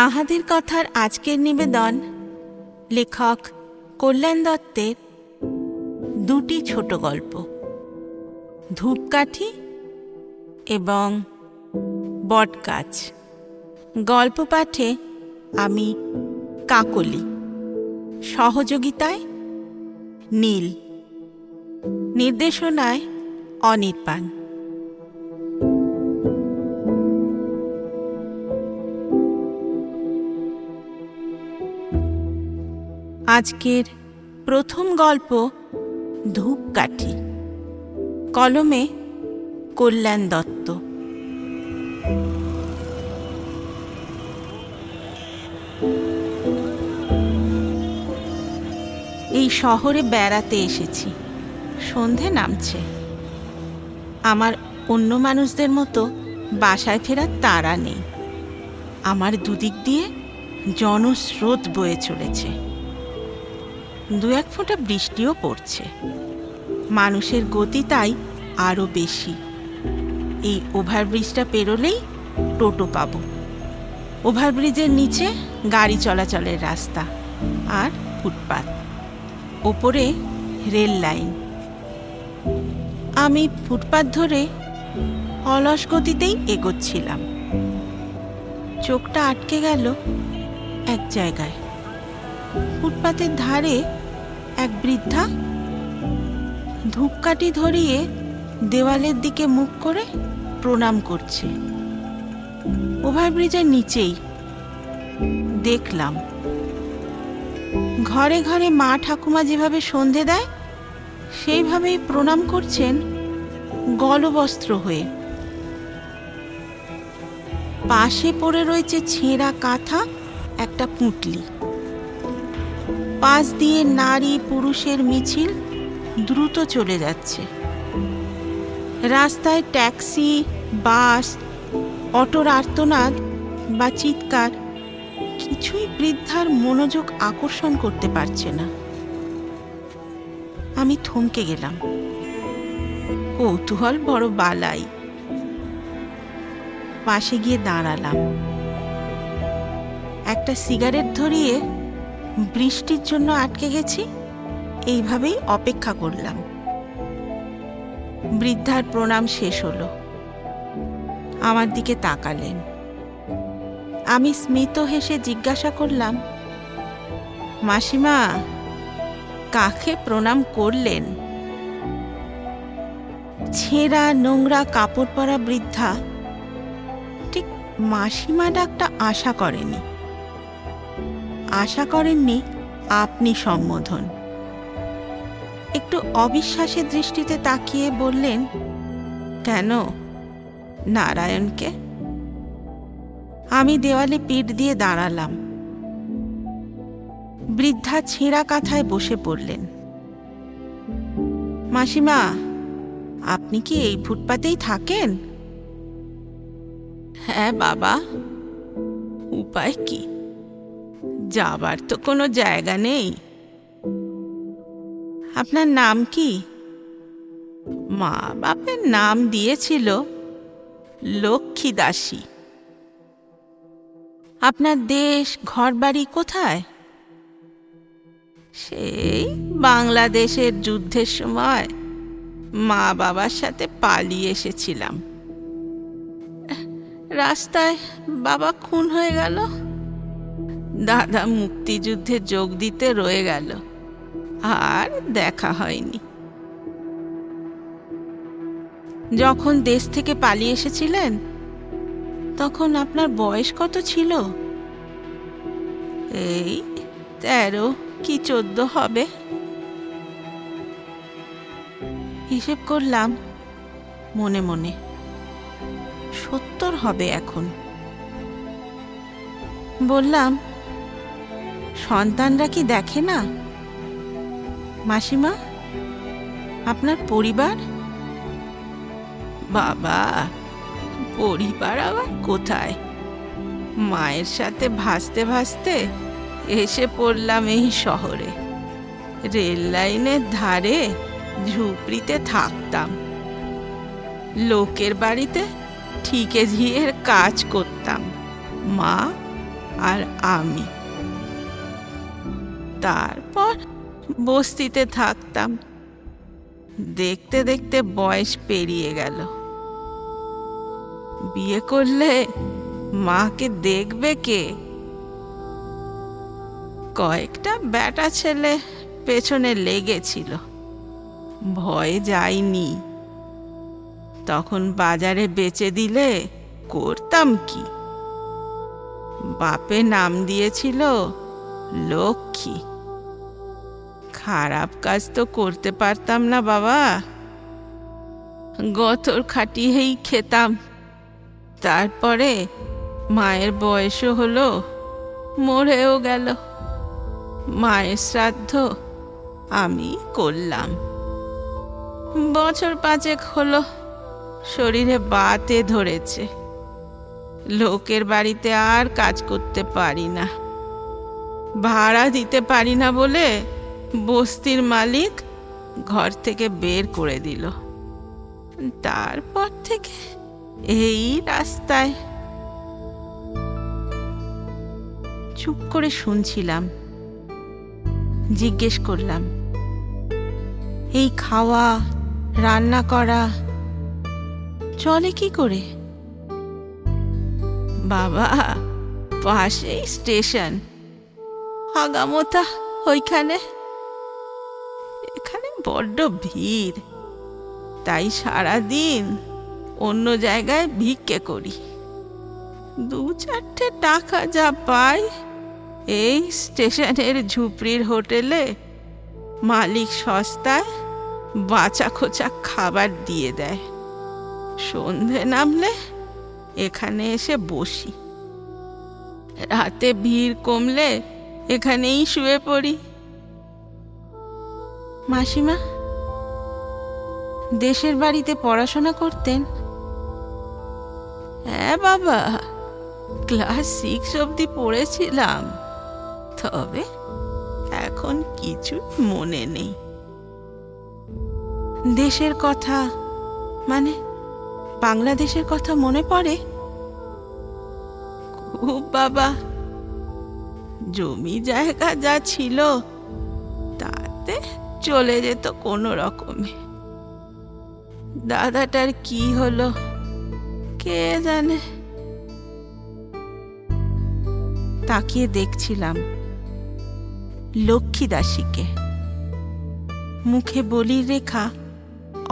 তাহাদের কথার আজকের নিবেদন লেখক কল্যাণ দত্তের দুটি ছোট গল্প, ধূপকাঠি এবং বটগাছ। গল্প পাঠে আমি কাকলি, সহযোগিতায় নীল, নির্দেশনায় অনির্বাণ। আজকের প্রথম গল্প ধূপকাঠি, কলমে কল্যাণ দত্ত। এই শহরে বেড়াতে এসেছি। সন্ধে নামছে। আমার অন্য মানুষদের মতো বাসায় ফেরার তাড়া নেই। আমার দুদিক দিয়ে জনস্রোত বয়ে চলেছে। দু এক ফোঁটা বৃষ্টিও পড়ছে। মানুষের গতি তাই আরও বেশি। এই ওভারব্রিজটা পেরোলেই টোটো পাব। ওভারব্রিজের নিচে গাড়ি চলাচলের রাস্তা আর ফুটপাত, ওপরে রেল লাইন। আমি ফুটপাত ধরে অলস গতিতেই এগোচ্ছিলাম। চোখটা আটকে গেল এক জায়গায়। ফুটপাতের ধারে এক বৃদ্ধা ধূপকাঠি ধরিয়ে দেওয়ালের দিকে মুখ করে প্রণাম করছে। ওভারব্রিজের নিচেই দেখলাম। ঘরে ঘরে মা ঠাকুমা যেভাবে সন্ধে দেয় সেইভাবেই প্রণাম করছেন গলবস্ত্র হয়ে। পাশে পড়ে রয়েছে ছেঁড়া কাঁথা একটা পুঁটলি। পাশ দিয়ে নারী পুরুষের মিছিল দ্রুত চলে যাচ্ছে। রাস্তায় ট্যাক্সি, বাস, অটোর আর্তনাদ বা চিৎকার কিছুই বৃদ্ধার মনোযোগ আকর্ষণ করতে পারছে না। আমি থমকে গেলাম। কৌতূহল বড় বালাই। পাশে গিয়ে দাঁড়ালাম। একটা সিগারেট ধরিয়ে বৃষ্টির জন্য আটকে গেছি, এইভাবেই অপেক্ষা করলাম। বৃদ্ধার প্রণাম শেষ হলো। আমার দিকে তাকালেন। আমি স্মিত হেসে জিজ্ঞাসা করলাম, মাসিমা, কাকে প্রণাম করলেন? ছেঁড়া নোংরা কাপড় পরা বৃদ্ধা ঠিক মাসিমা ডাকটা আশা করেননি। আশা করেননি আপনি সম্বোধন। একটু অবিশ্বাসের দৃষ্টিতে তাকিয়ে বললেন, কেন, নারায়ণকে? আমি দেওয়ালে পিঠ দিয়ে দাঁড়ালাম। বৃদ্ধা ছেঁড়া কাঁথায় বসে পড়লেন। মাসিমা, আপনি কি এই ফুটপাতেই থাকেন? হ্যাঁ বাবা, উপায় কি, যাবার তো কোনো জায়গা নেই। আপনার নাম কি? মা বাপের নাম দিয়েছিল লক্ষ্মী দাসী। আপনার দেশ ঘরবাড়ি কোথায়? সেই বাংলাদেশের যুদ্ধের সময় মা বাবার সাথে পালিয়ে এসেছিলাম। রাস্তায় বাবা খুন হয়ে গেল। দাদা মুক্তিযুদ্ধে যোগ দিতে রয়ে গেল, আর দেখা হয়নি। যখন দেশ থেকে পালিয়ে এসেছিলেন তখন আপনার বয়স কত ছিল? এই 13 কি 14 হবে। হিসেব করলাম মনে মনে, 70 হবে এখন। বললাম, সন্তানরা কি দেখে না? মাসিমা, আপনার পরিবার? বাবা, পরিবার আবার কোথায়? মায়ের সাথে ভাসতে ভাসতে এসে পড়লাম এই শহরে। রেল লাইনের ধারে ঝুপড়িতে থাকতাম। লোকের বাড়িতে ঠিকে ঝিয়ের কাজ করতাম। মা আর আমি। তারপর বস্তিতে থাকতাম। দেখতে দেখতে বয়স পেরিয়ে গেল। বিয়ে করলে মাকে দেখবে কে? কয়েকটা বেটা ছেলে পেছনে লেগেছিল, ভয়ে যাইনি। তখন বাজারে বেচে দিলে করতাম কি? বাপে নাম দিয়েছিল লক্ষ্মী। খারাপ কাজ তো করতে পারতাম না বাবা। গতর খাটিয়েই খেতাম। তারপরে মায়ের বয়সও হলো, মরেও গেল। মায়ের শ্রাদ্ধ আমি করলাম। বছর 5 হলো শরীরে বাতে ধরেছে। লোকের বাড়িতে আর কাজ করতে পারি না। ভাড়া দিতে পারি না বলে বস্তির মালিক ঘর থেকে বের করে দিল। তারপর থেকে এই রাস্তায়। চুপ করে শুনছিলাম। জিজ্ঞেস করলাম, এই খাওয়া রান্না করা চলে কি করে? বাবা, পাশেই স্টেশন, হাগামোতা ওইখানে। এখানে বড্ড ভিড়, তাই সারাদিন অন্য জায়গায় ভিক্ষে করি। 2-4 টাকা যা পাই এই স্টেশনের ঝুপড়ির হোটেলে মালিক সস্তায় বাঁচা খোঁচা খাবার দিয়ে দেয়। সন্ধে নামলে এখানে এসে বসি। রাতে ভিড় কমলে এখানেই শুয়ে পড়ি। মাসিমা দেশের বাড়িতে পড়াশোনা করতেন? হ্যাঁ বাবা, ক্লাস 6 অবধি পড়েছিলাম। তবে এখন কিছু মনে নেই। দেশের কথা মানে বাংলাদেশের কথা মনে পড়ে খুব বাবা। জমি জায়গা যা ছিল তাতে চলে যেত কোনো রকমে। দাদাটার কি হলো কে জানে। তাকিয়ে দেখছিলাম লক্ষ্মী দাসীকে। মুখে বলির রেখা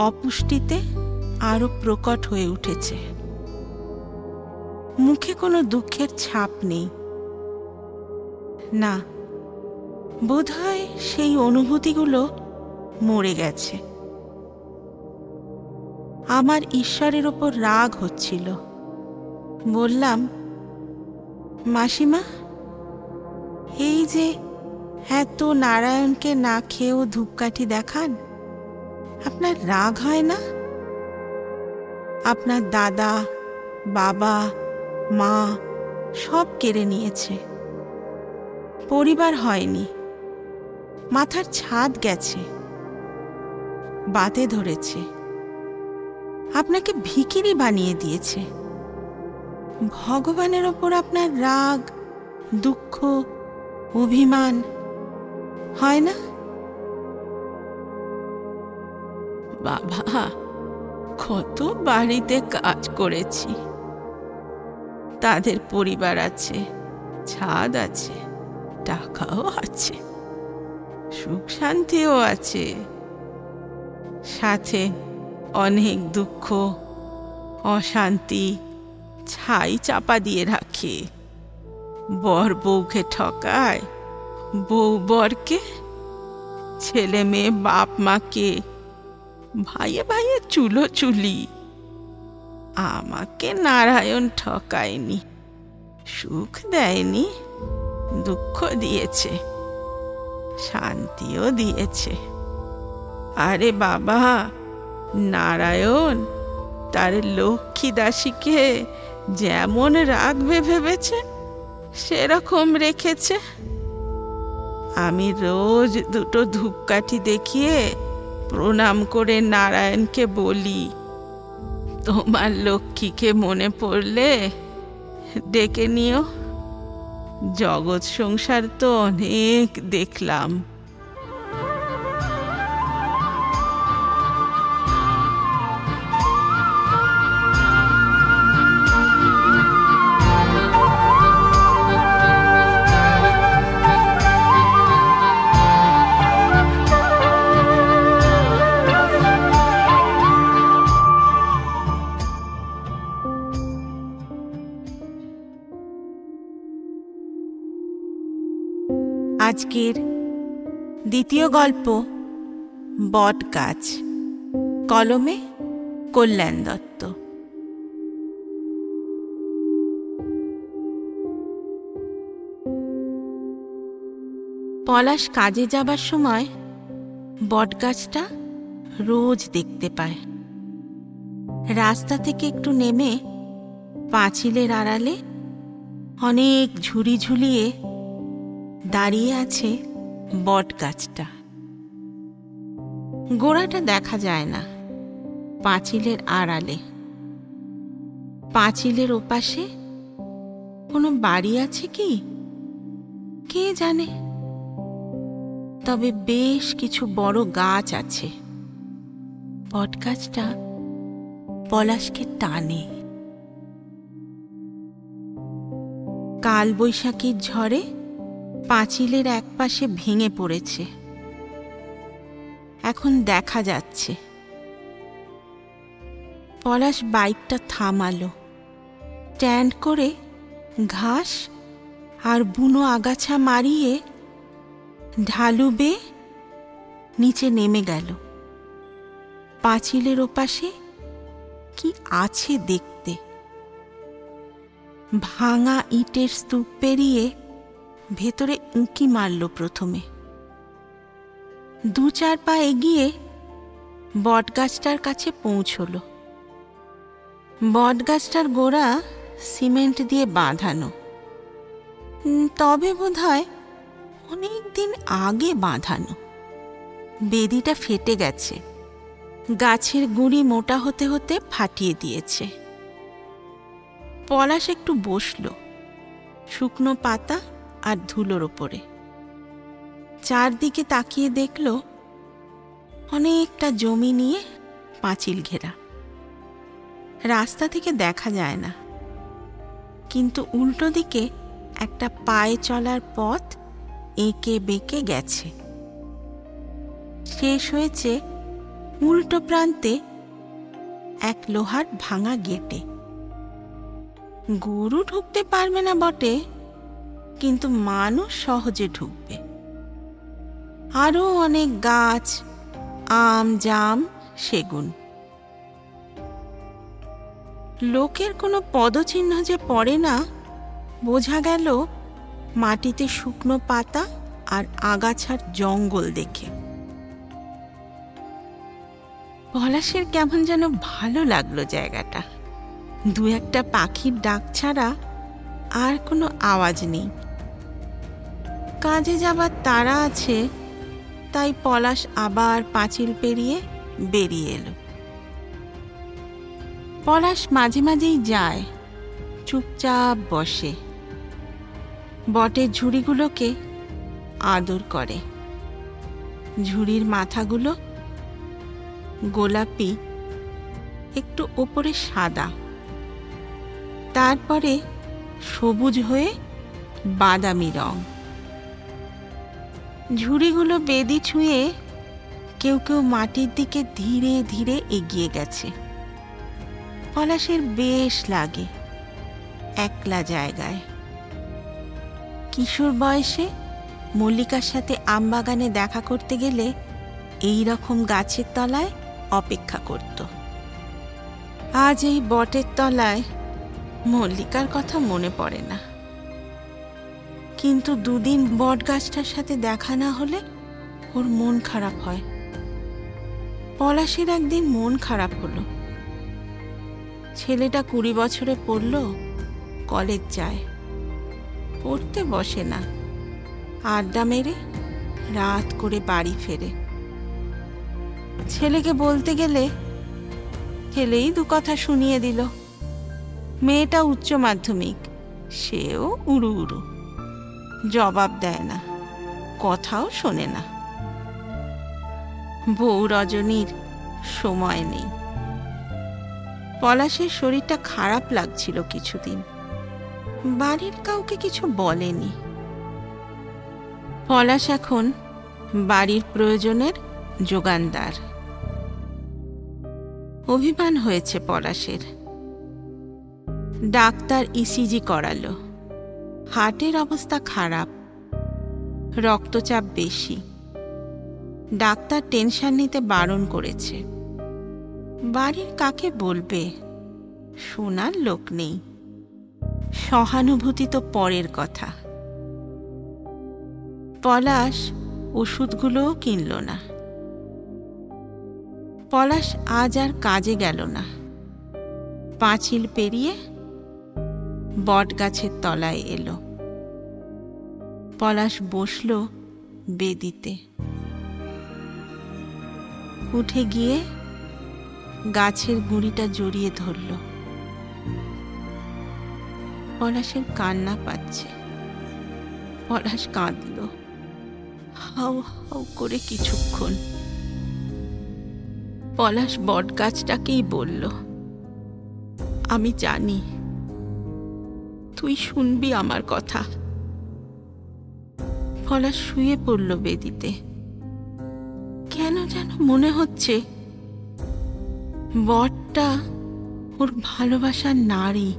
অপুষ্টিতে আরো প্রকট হয়ে উঠেছে। মুখে কোনো দুঃখের ছাপ নেই। না, বোধহয় সেই অনুভূতিগুলো মরে গেছে। আমার ঈশ্বরের ওপর রাগ হচ্ছিল। বললাম, মাসিমা, এই যে এত নারায়ণকে না খেয়েও ধূপকাঠি দেখান, আপনার রাগ হয় না? আপনার দাদা, বাবা, মা সব কেড়ে নিয়েছে। পরিবার হয়নি, মাথার ছাদ গেছে, বাতে ধরেছে, আপনাকে ভিখিরি বানিয়ে দিয়েছে। ভগবানের ওপর আপনার রাগ, দুঃখ, অভিমান হয় না? বাবা, কত বাড়িতে কাজ করেছি। তাদের পরিবার আছে, ছাদ আছে, টাকাও আছে, সুখ শান্তিও আছে, সাথে অনেক দুঃখ, অশান্তি ছাই চাপা দিয়ে রাখে। বর বউকে ঠকায়, বউ বরকে, ছেলে মেয়ে বাপ মাকে, ভাইয়ে ভাইয়ে চুলো চুলি। আমাকে নারায়ণ ঠকায়নি, সুখ দেয়নি, দুঃখ দিয়েছে, শান্তিও দিয়েছে। আরে বাবা, নারায়ণ তার লক্ষ্মী দাসীকে যেমন রাখবে ভেবেছে সেরকম রেখেছে। আমি রোজ 2 ধূপকাঠি দেখিয়ে প্রণাম করে নারায়ণকে বলি, তোমার লক্ষ্মীকে মনে পড়লে ডেকে নিও। জগৎ সংসার তো অনেক দেখলাম। আজকের দ্বিতীয় গল্প বট গাছ, কলমে কল্যাণ দত্ত। পলাশ কাজে যাবার সময় বটগাছটা রোজ দেখতে পায়। রাস্তা থেকে একটু নেমে পাঁচিলের আড়ালে অনেক ঝুড়ি ঝুলিয়ে দাঁড়িয়ে আছে বট গাছটা। গোড়াটা দেখা যায় না পাঁচিলের আড়ালে। পাঁচিলের ওপাশে কোনো বাড়ি আছে কি কে জানে, তবে বেশ কিছু বড় গাছ আছে। বট গাছটা পলাশকে টানে। কাল বৈশাখীর ঝড়ে পাঁচিলের একপাশে ভেঙে পড়েছে, এখন দেখা যাচ্ছে। পলাশ বাইকটা থামালো, স্ট্যান্ড করে ঘাস আর বুনো আগাছা মারিয়ে ঢালু বেয়ে নিচে নেমে গেল। পাঁচিলের ওপাশে কি আছে দেখতে। ভাঙা ইটের স্তূপ পেরিয়ে ভেতরে উঁকি মারল প্রথমে। 2-4 পা এগিয়ে বটগাছটার কাছে পৌঁছল। বটগাছটার গোড়া সিমেন্ট দিয়ে বাঁধানো, তবে বোধহয় অনেক দিন আগে বাঁধানো। বেদিটা ফেটে গেছে, গাছের গুঁড়ি মোটা হতে হতে ফাটিয়ে দিয়েছে। পলাশ একটু বসল শুকনো পাতা আর ধুলোর ওপরে। চারদিকে তাকিয়ে দেখল অনেকটা জমি নিয়ে পাঁচিল ঘেরা। রাস্তা থেকে দেখা যায় না, কিন্তু উল্টো দিকে একটা পায়ে চলার পথ এঁকে বেঁকে গেছে। শেষ হয়েছে উল্টো প্রান্তে এক লোহার ভাঙা গেটে। গরু ঢুকতে পারবে না বটে, কিন্তু মানুষ সহজে ঢুকবে। আরো অনেক গাছ, আম, জাম, সেগুন। লোকের কোনো পদচিহ্ন যে পড়ে না, বোঝা গেল মাটিতে শুকনো পাতা আর আগাছার জঙ্গল দেখে। পলাশের কেমন যেন ভালো লাগলো জায়গাটা। 2-1টা পাখির ডাক ছাড়া আর কোনো আওয়াজ নেই। কাজে যাবার তাড়া আছে, তাই পলাশ আবার পাঁচিল পেরিয়ে বেরিয়ে এলো। পলাশ মাঝে মাঝেই যায়, চুপচাপ বসে, বটের ঝুড়িগুলোকে আদর করে। ঝুড়ির মাথাগুলো গোলাপি, একটু ওপরে সাদা, তারপরে সবুজ হয়ে বাদামি রং। ঝুড়িগুলো বেদি ছুঁয়ে কেউ কেউ মাটির দিকে ধীরে ধীরে এগিয়ে গেছে। পলাশের বেশ লাগে একলা জায়গায়। কিশোর বয়সে মল্লিকার সাথে আমবাগানে দেখা করতে গেলে এই রকম গাছের তলায় অপেক্ষা করত। আজ এই বটের তলায় মল্লিকার কথা মনে পড়ে না, কিন্তু 2 দিন বট গাছটার সাথে দেখা না হলে ওর মন খারাপ হয়। পলাশের একদিন মন খারাপ হলো। ছেলেটা 20 বছরে পড়ল, কলেজ যায়, পড়তে বসে না, আড্ডা মেরে রাত করে বাড়ি ফেরে। ছেলেকে বলতে গেলে ছেলেই 2 কথা শুনিয়ে দিল। মেয়েটা উচ্চ মাধ্যমিক, সেও উড়ু উড়ু। জবাব দেয় না, কথাও শোনে না। বউ রজনীর সময় নেই। পলাশের শরীরটা খারাপ লাগছিল কিছুদিন, বাড়ির কাউকে কিছু বলেনি। পলাশ এখন বাড়ির প্রয়োজনের যোগানদার। অভিমান হয়েছে পলাশের। ডাক্তার ইসিজি করালো, হার্টের অবস্থা খারাপ, রক্তচাপ বেশি। ডাক্তার টেনশন নিতে বারণ করেছে। বাড়ির কাকে বলবে, শোনার লোক নেই। সহানুভূতি তো পরের কথা। পলাশ ওষুধগুলোও কিনল না। পলাশ আজ আর কাজে গেল না। পাঁচিল পেরিয়ে বট গাছের তলায় এলো। পলাশ বসল বেদিতে। উঠে গিয়ে গাছের গুঁড়িটা জড়িয়ে ধরল। পলাশের কান্না পাচ্ছে। পলাশ কাঁদল হাউ হাউ করে কিছুক্ষণ। পলাশ বট গাছটাকেই বলল, আমি জানি তুই শুনবি আমার কথা। পলাশ শুয়ে পড়ল বেদিতে। কেন যেন মনে হচ্ছে বটটা ওর ভালোবাসার নারী,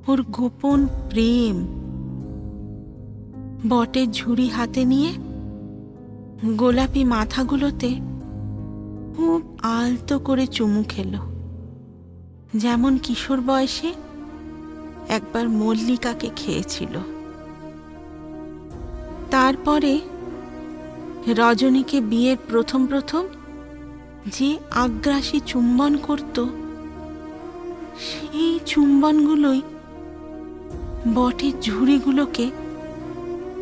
ওর গোপন প্রেম। বটের ঝুড়ি হাতে নিয়ে গোলাপি মাথাগুলোতে খুব আলতো করে চুমু খেল, যেমন কিশোর বয়সে একবার মল্লিকাকে খেয়েছিল। তারপরে রজনীকে বিয়ের প্রথম প্রথম যে আগ্রাসী চুম্বন করত, সেই চুম্বনগুলোই বটের ঝুড়িগুলোকে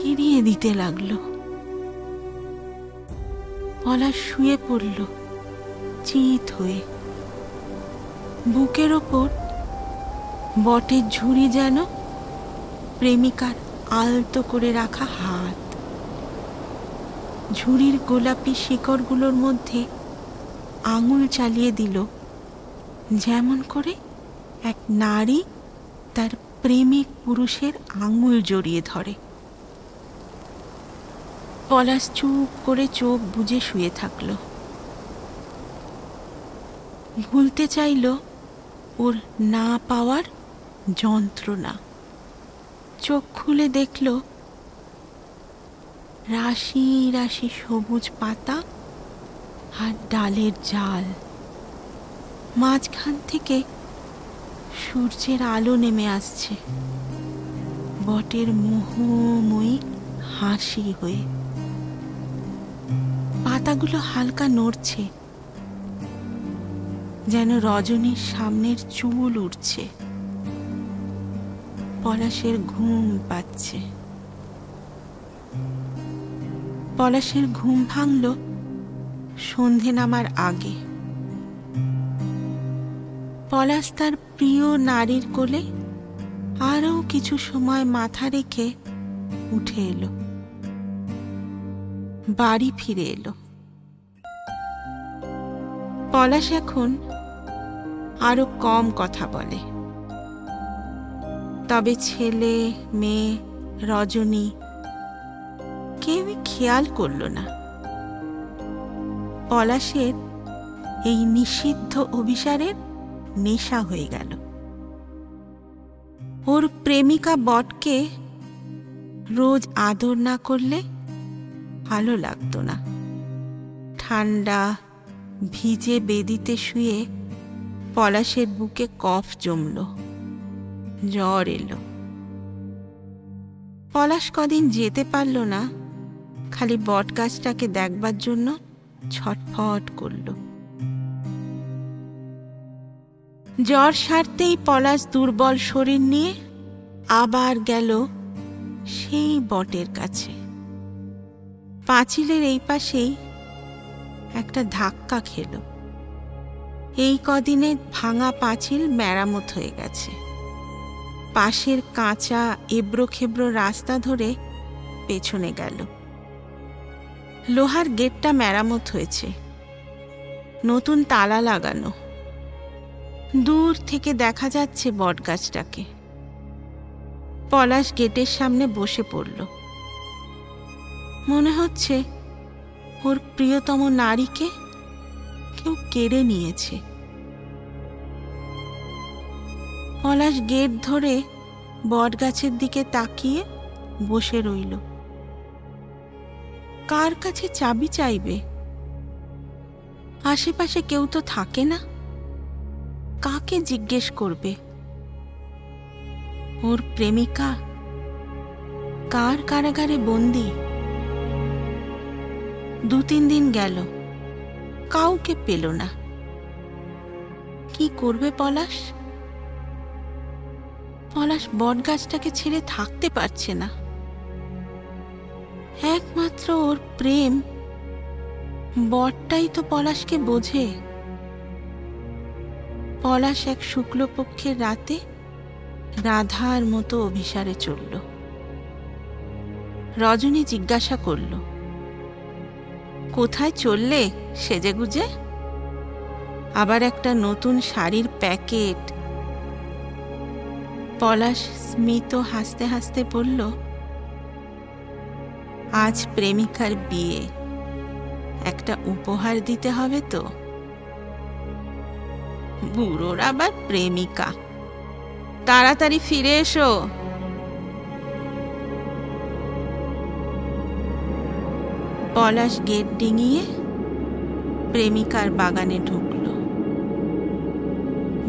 এড়িয়ে দিতে লাগলো। পলাশ শুয়ে পড়ল চিত হয়ে। বুকের ওপর বটের ঝুড়ি যেন প্রেমিকার আলতো করে রাখা হাত। ঝুড়ির গোলাপি শিকড়গুলোর মধ্যে আঙুল চালিয়ে দিল, যেমন করে এক নারী তার প্রেমিক পুরুষের আঙুল জড়িয়ে ধরে। পলাশ চুপ করে চোখ বুজে শুয়ে থাকল। ভুলতে চাইল ওর না পাওয়ার যন্ত্রণা। চোখ খুলে দেখল রাশি রাশি সবুজ পাতা আর ডালের জাল। মাঝখান থেকে সূর্যের আলো নেমে আসছে, বটের মোহময়ী হাসি হয়ে। পাতাগুলো হালকা নড়ছে, যেন রজনীর সামনের চুল উঠছে। পলাশের ঘুম পাচ্ছে। পলাশের ঘুম ভাঙল সন্ধে নামার আগে। পলাশ তার প্রিয় নারীর কোলে আরও কিছু সময় মাথা রেখে উঠে এলো, বাড়ি ফিরে এলো। পলাশ এখন আরো কম কথা বলে, তবে ছেলে মেয়ে রজনী কেউই খেয়াল করল না। পলাশের এই নিষিদ্ধ অভিসারের নেশা হয়ে গেল। ওর প্রেমিকা বটকে রোজ আদর না করলে ভালো লাগতো না। ঠান্ডা ভিজে বেদিতে শুয়ে পলাশের বুকে কফ জমল, জ্বর এলো। পলাশ কদিন যেতে পারল না, খালি বট গাছটাকে দেখবার জন্য ছটফট করল। জ্বর সারতেই পলাশ দুর্বল শরীর নিয়ে আবার গেল সেই বটের কাছে। পাঁচিলের এই পাশেই একটা ধাক্কা খেল। এই কদিনে ভাঙা পাঁচিল মেরামত হয়ে গেছে। পাশের কাঁচা এবড়ো খেবড়ো রাস্তা ধরে পেছনে গেল। লোহার গেটটা মেরামত হয়েছে, নতুন তালা লাগানো। দূর থেকে দেখা যাচ্ছে বটগাছটাকে। পলাশ গেটের সামনে বসে পড়ল। মনে হচ্ছে ওর প্রিয়তম নারীকে কেউ কেড়ে নিয়েছে। পলাশ গেট ধরে বটগাছের দিকে তাকিয়ে বসে রইল। কার কাছে চাবি চাইবে? আশেপাশে কেউ তো থাকে না। কাকে জিজ্ঞেস করবে? ওর প্রেমিকা কার কারাগারে বন্দী? 2-3 দিন গেল, কাউকে পেল না। কি করবে পলাশ? পলাশ বটগাছটাকে ছেড়ে থাকতে পারছে না। একমাত্র ওর প্রেম, বটটাই তো পলাশকে বোঝে। পলাশ এক শুক্লপক্ষের রাতে রাধার মতো অভিসারে চলল। রজনী জিজ্ঞাসা করল, কোথায় চললে সেজেগুজে? আবার একটা নতুন শাড়ির প্যাকেট। পলাশ স্মিত হাসতে হাসতে বলল, আজ প্রেমিকার বিয়ে, একটা উপহার দিতে হবে তো। বুড়োর আবার প্রেমিকা, তাড়াতাড়ি ফিরে এসো। পলাশ গেট ডিঙিয়ে প্রেমিকার বাগানে ঢুকল।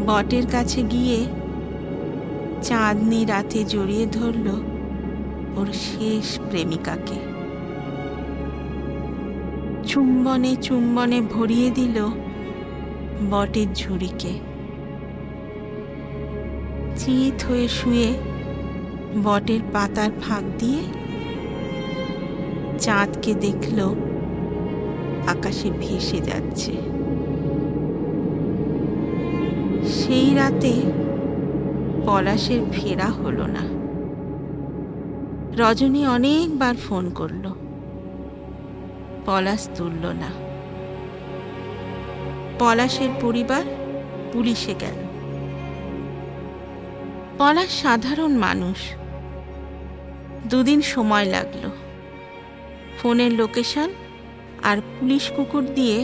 বটের কাছে গিয়ে চাঁদনি রাতে জড়িয়ে ধরল ওর শেষ প্রেমিকাকে। চুম্বনে চুম্বনে ভরিয়ে দিল বটের ঝুড়িকে। চিত হয়ে শুয়ে বটের পাতার ফাঁক দিয়ে চাঁদকে দেখল আকাশে ভেসে যাচ্ছে। সেই রাতে পলাশের ফেরা হলো না। রজনী অনেকবার ফোন করল, পলাশ তুলল না। পলাশের পরিবার পুলিশে গেল। পলাশ সাধারণ মানুষ, 2 দিন সময় লাগলো। ফোনের লোকেশন আর পুলিশ কুকুর দিয়ে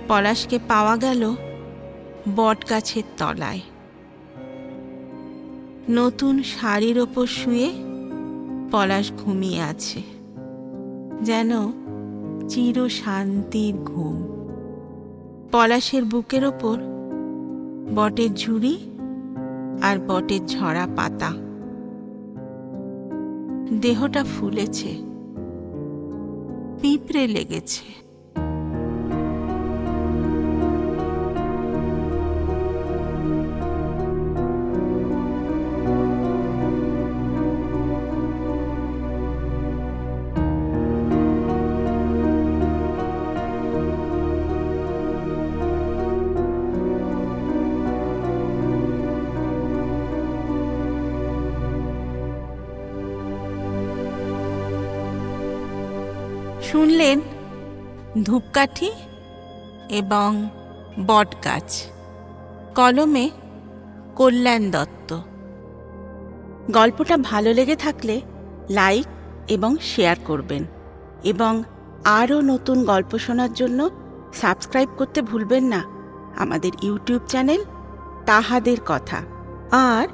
পলাশকে পাওয়া গেল বটগাছের তলায়। নতুন শাড়ির ওপর শুয়ে পলাশ ঘুমিয়ে আছে, যেন চির শান্তির ঘুম। পলাশের বুকের ওপর বটের ঝুড়ি আর বটের ঝরা পাতা। দেহটা ফুলেছে, পিঁপড়ে লেগেছে। শুনলেন ধূপকাঠি এবং বটগাছ, কলমে কল্যাণ দত্ত। গল্পটা ভালো লেগে থাকলে লাইক এবং শেয়ার করবেন, এবং আরও নতুন গল্প শোনার জন্য সাবস্ক্রাইব করতে ভুলবেন না আমাদের ইউটিউব চ্যানেল তাহাদের কথা। আর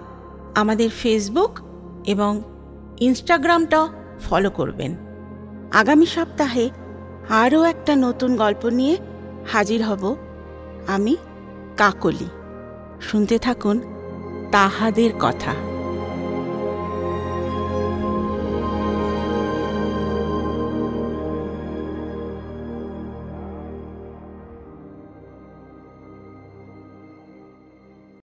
আমাদের ফেসবুক এবং ইনস্টাগ্রামটাও ফলো করবেন। আগামী সপ্তাহে আরও একটা নতুন গল্প নিয়ে হাজির হব আমি, কাকলি। শুনতে থাকুন তাহাদের কথা।